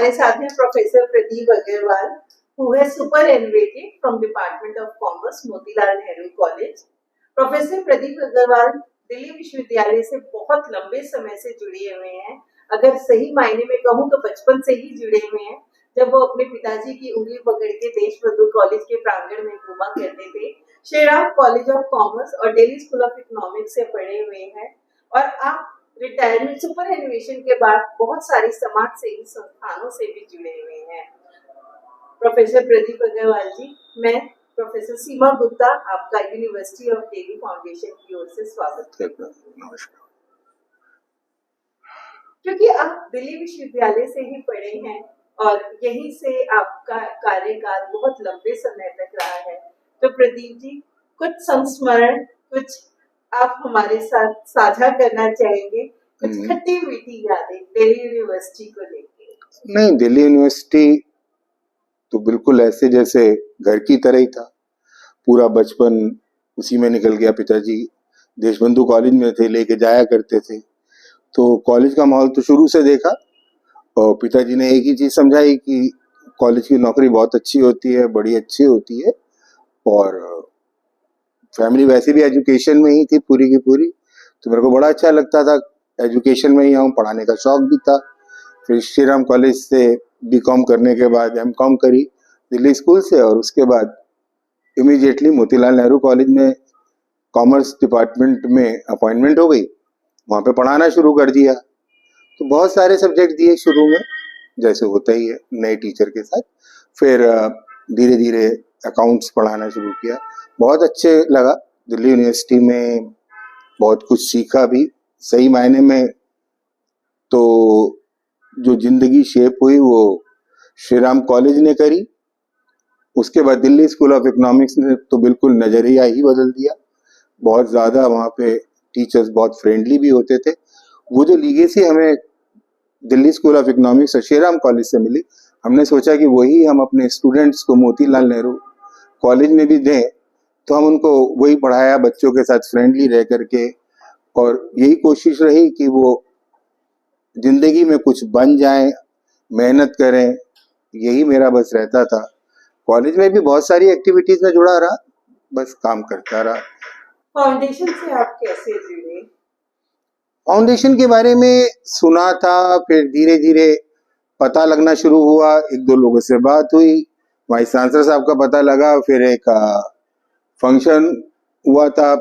हमारे साथ हैं professor Pradeep Agarwal, who has superannuated from Department of Commerce, Motilal Nehru college. Professor Pradeep Agarwal Delhi विश्वविद्यालय से बहुत लंबे समय से जुड़े हुए हैं। अगर सही मायने में कहूँ तो बचपन से ही जुड़े हुए हैं, जब वो अपने पिताजी की उंगली पकड़ के देशबंधु कॉलेज के प्रांगण में घूमा करते थे। Shri Ram college of commerce और दिल्ली स्कूल ऑफ इकोनॉमिक्स से पढ़े हुए हैं और आप रिटायरमेंट सुपर एनुएशन के बाद बहुत सारी समाज सेवी संस्थानों से भी जुड़े हुए हैं। प्रोफेसर प्रदीप अग्रवाल जी, मैं प्रोफेसर सीमा गुप्ता आपका यूनिवर्सिटी ऑफ दिल्ली फाउंडेशन की ओर से स्वागत करती हूँ। नमस्कार। क्योंकि आप दिल्ली विश्वविद्यालय से ही पढ़े हैं और यहीं से आपका कार्यकाल बहुत लंबे समय तक रहा है, तो प्रदीप जी कुछ संस्मरण, कुछ आप हमारे साथ साझा करना चाहेंगे, कुछ खट्टी मीठी यादें दिल्ली यूनिवर्सिटी को लेके? नहीं, दिल्ली यूनिवर्सिटी तो बिल्कुल ऐसे जैसे घर की तरह ही था। पूरा बचपन उसी में निकल गया। पिताजी देशबंधु कॉलेज में थे, लेके जाया करते थे, तो कॉलेज का माहौल तो शुरू से देखा। और पिताजी ने एक ही चीज समझाई कि कॉलेज की नौकरी बहुत अच्छी होती है, बड़ी अच्छी होती है। और फैमिली वैसे भी एजुकेशन में ही थी पूरी की पूरी, तो मेरे को बड़ा अच्छा लगता था एजुकेशन में ही आऊँ, पढ़ाने का शौक भी था। फिर श्री राम कॉलेज से बीकॉम करने के बाद एमकॉम करी दिल्ली स्कूल से, और उसके बाद इमीडिएटली मोतीलाल नेहरू कॉलेज में कॉमर्स डिपार्टमेंट में अपॉइंटमेंट हो गई। वहाँ पे पढ़ाना शुरू कर दिया। तो बहुत सारे सब्जेक्ट दिए शुरू में, जैसे होता ही है नए टीचर के साथ। फिर धीरे धीरे अकाउंट्स पढ़ाना शुरू किया। बहुत अच्छे लगा दिल्ली यूनिवर्सिटी में, बहुत कुछ सीखा भी सही मायने में। तो जो जिंदगी शेप हुई वो श्री राम कॉलेज ने करी। उसके बाद दिल्ली स्कूल ऑफ इकोनॉमिक्स ने तो बिल्कुल नजरिया ही बदल दिया। बहुत ज्यादा वहाँ पे टीचर्स बहुत फ्रेंडली भी होते थे। वो जो लीगेसी हमें दिल्ली स्कूल ऑफ इकोनॉमिक्स और श्री राम कॉलेज से मिली, हमने सोचा कि वही हम अपने स्टूडेंट्स को मोतीलाल नेहरू कॉलेज में भी दें। तो हम उनको वही पढ़ाया, बच्चों के साथ फ्रेंडली रह करके, और यही कोशिश रही कि वो जिंदगी में कुछ बन जाएं, मेहनत करें। यही मेरा बस रहता था। कॉलेज में भी बहुत सारी एक्टिविटीज में जुड़ा रहा, बस काम करता रहा। फाउंडेशन से आप कैसे जुड़े? फाउंडेशन के बारे में सुना था, फिर धीरे धीरे पता लगना शुरू हुआ। एक दो लोगों से बात हुई, वाइस चांसलर साहब का पता लगा। फिर एक फंक्शन हुआ था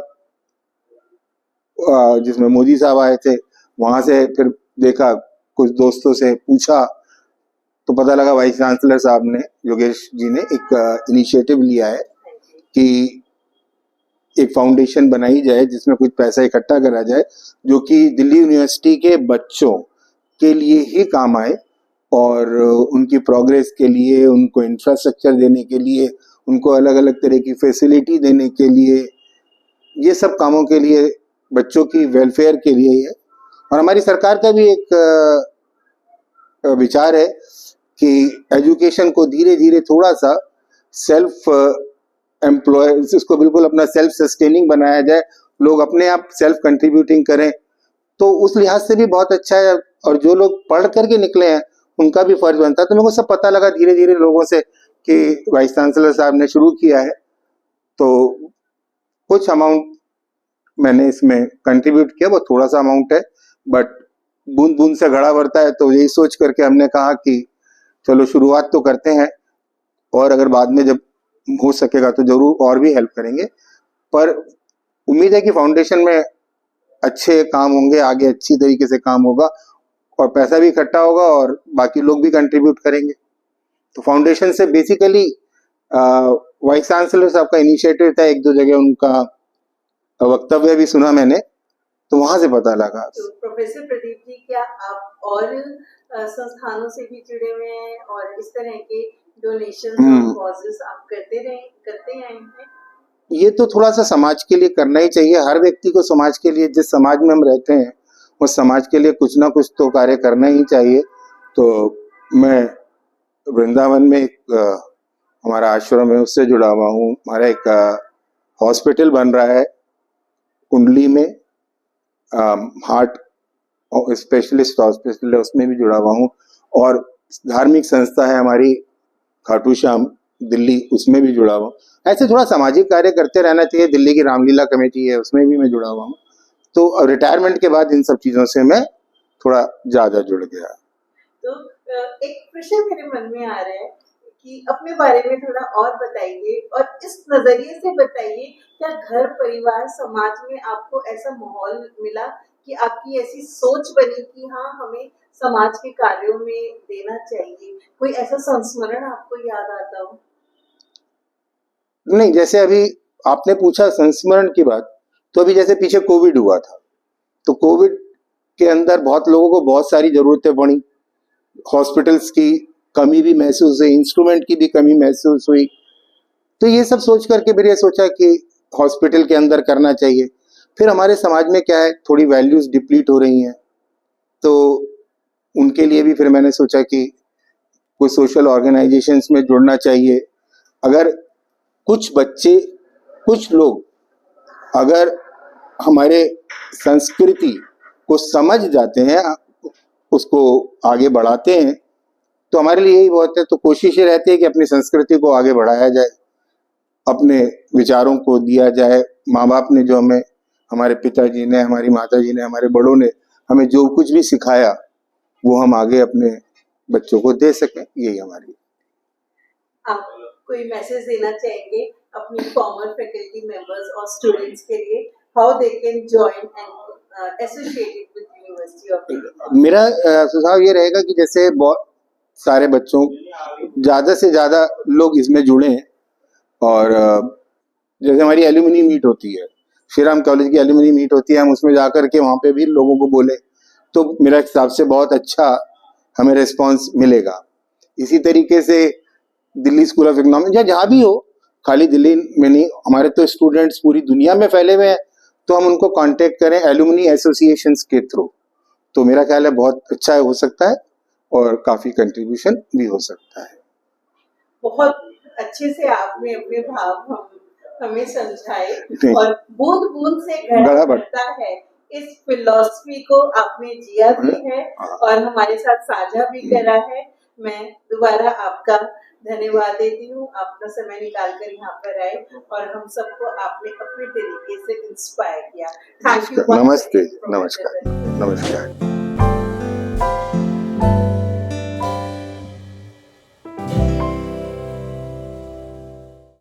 जिसमें मोदी साहब आए थे। वहां से फिर देखा, कुछ दोस्तों से पूछा, तो पता लगा वाइस चांसलर साहब ने, योगेश जी ने एक इनिशिएटिव लिया है कि एक फाउंडेशन बनाई जाए जिसमें कुछ पैसा इकट्ठा करा जाए, जो कि दिल्ली यूनिवर्सिटी के बच्चों के लिए ही काम आए, और उनकी प्रोग्रेस के लिए, उनको इंफ्रास्ट्रक्चर देने के लिए, उनको अलग अलग तरह की फैसिलिटी देने के लिए, ये सब कामों के लिए, बच्चों की वेलफेयर के लिए है। और हमारी सरकार का भी एक विचार है कि एजुकेशन को धीरे धीरे थोड़ा सा सेल्फ एम्प्लॉय, इसको बिल्कुल अपना सेल्फ सस्टेनिंग बनाया जाए, लोग अपने आप सेल्फ कंट्रीब्यूटिंग करें, तो उस लिहाज से भी बहुत अच्छा है। और जो लोग पढ़ करके निकले हैं उनका भी फर्ज बनता है। तो मेरे को सब पता लगा धीरे धीरे लोगों से कि वाइस चांसलर साहब ने शुरू किया है, तो कुछ अमाउंट मैंने इसमें कंट्रीब्यूट किया। वो थोड़ा सा अमाउंट है, बट बूंद बूंद से घड़ा भरता है। तो यही सोच करके हमने कहा कि चलो शुरुआत तो करते हैं, और अगर बाद में जब हो सकेगा तो जरूर और भी हेल्प करेंगे। पर उम्मीद है कि फाउंडेशन में अच्छे काम होंगे, आगे अच्छी तरीके से काम होगा, और पैसा भी इकट्ठा होगा, और बाकी लोग भी कंट्रीब्यूट करेंगे। तो फाउंडेशन से बेसिकली वाइस चांसलर साहब का इनिशिएटिव था, एक दो जगह उनका वक्तव्य भी सुना मैंने, तो वहां से पता लगा। तो प्रोफेसर प्रदीप जी, क्या आप और संस्थानों से भी जुड़े हुए हैं और इस तरह के डोनेशन और कॉजेस आप करते आए हैं? ये तो थोड़ा सा समाज के लिए करना ही चाहिए। हर व्यक्ति को समाज के लिए, जिस समाज में हम रहते हैं उस समाज के लिए कुछ ना कुछ तो कार्य करना ही चाहिए। तो मैं वृंदावन में एक हमारा आश्रम है, उससे जुड़ा हुआ हूँ। हमारा एक हॉस्पिटल बन रहा है कुंडली में, हार्ट स्पेशलिस्ट हॉस्पिटल है, उसमें भी जुड़ा हुआ हूँ। और धार्मिक संस्था है हमारी खाटू श्याम दिल्ली, उसमें भी जुड़ा हुआ हूँ। ऐसे थोड़ा सामाजिक कार्य करते रहना चाहिए। दिल्ली की रामलीला कमेटी है, उसमें भी मैं जुड़ा हुआ हूँ। तो रिटायरमेंट के बाद इन सब चीजों से मैं थोड़ा ज्यादा जुड़ गया। तो एक प्रश्न मेरे मन में आ रहा है कि अपने बारे में थोड़ा और बताइए और इस नजरिए से बताइए, क्या घर परिवार समाज में आपको ऐसा माहौल मिला कि आपकी ऐसी सोच बनी कि हाँ हमें समाज के कार्यों में देना चाहिए? कोई ऐसा संस्मरण आपको याद आता हो? नहीं, जैसे अभी आपने पूछा संस्मरण की बात, तो अभी जैसे पीछे कोविड हुआ था, तो कोविड के अंदर बहुत लोगों को बहुत सारी जरूरतें पड़ी। हॉस्पिटल्स की कमी भी महसूस हुई, इंस्ट्रूमेंट की भी कमी महसूस हुई। तो ये सब सोच करके फिर ये सोचा कि हॉस्पिटल के अंदर करना चाहिए। फिर हमारे समाज में क्या है, थोड़ी वैल्यूज डिप्लीट हो रही हैं, तो उनके लिए भी फिर मैंने सोचा कि कुछ सोशल ऑर्गेनाइजेशंस में जुड़ना चाहिए। अगर कुछ बच्चे, कुछ लोग अगर हमारे संस्कृति को समझ जाते हैं, उसको आगे बढ़ाते हैं, तो हमारे लिए यही बहुत है। तो कोशिश ये रहती है कि अपनी संस्कृति को आगे बढ़ाया जाए, अपने विचारों को दिया जाए। माँ बाप ने जो हमें, हमारे पिताजी ने, हमारी माताजी ने, हमारे बड़ों ने हमें जो कुछ भी सिखाया, वो हम आगे अपने बच्चों को दे सकें, यही हमारी। आप कोई मैसेज देना चाहेंगे अपनी फॉर्मर फैकल्टी मेंबर्स और स्टूडेंट्स के लिए, how they can join and associated with university of Delhi? मेरा सुझाव ये रहेगा कि जैसे बहुत सारे बच्चों, ज्यादा से ज्यादा लोग इसमें जुड़े, और जैसे हमारी एल्यूमिनी मीट होती है, श्री राम कॉलेज की एल्यूमिनी मीट होती है, हम उसमें जाकर के वहां पे भी लोगों को बोले, तो मेरा हिसाब से बहुत अच्छा हमें रिस्पांस मिलेगा। इसी तरीके से दिल्ली स्कूल ऑफ इकोनॉमिक्स या जहाँ भी हो, खाली दिल्ली में नहीं, हमारे तो स्टूडेंट्स पूरी दुनिया में फैले हुए हैं, तो हम उनको कांटेक्ट करें एल्यूमिनी एसोसिएशंस के थ्रू, तो मेरा ख्याल है बहुत अच्छा हो सकता है और काफी कंट्रीब्यूशन भी हो सकता है। बहुत अच्छे से आपने अपने भाव हमें समझाए और बूंद बूंद से घड़ा भरता है, इस फिलॉसफी को आपने जिया भी है और हमारे साथ साझा भी करा है। मैं दोबारा आपका धन्यवाद देती हूँ, आपका समय निकाल कर यहाँ पर आए और हम सबको आपने अपने तरीके से इंस्पायर किया। Thank you. नमस्ते, नमस्कार, नमस्कार।